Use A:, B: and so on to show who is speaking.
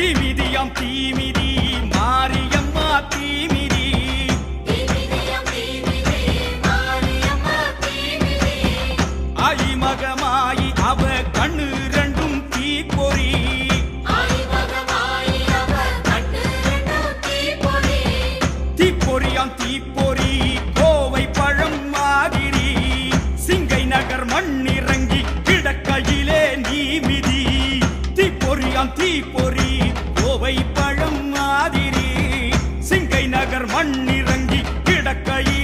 A: தீமிதியாம் தீமிதி மாரியம்மா தீமிதி ஆயிமகமாயி அவ கண்ணு ரெண்டும் தீப்பொறி தீப்பொறியாம் தீப்பொறி கோவை பழம் மாதிரி சிங்கை நகர் மண்ணிறங்கி கிடக்கையிலே நீமிதி தீப்பொறியாம் தீப்பொறி கோவை பழம் மாதிரி சிங்கை நகர் மண்ணிறங்கி கிடக்கையில்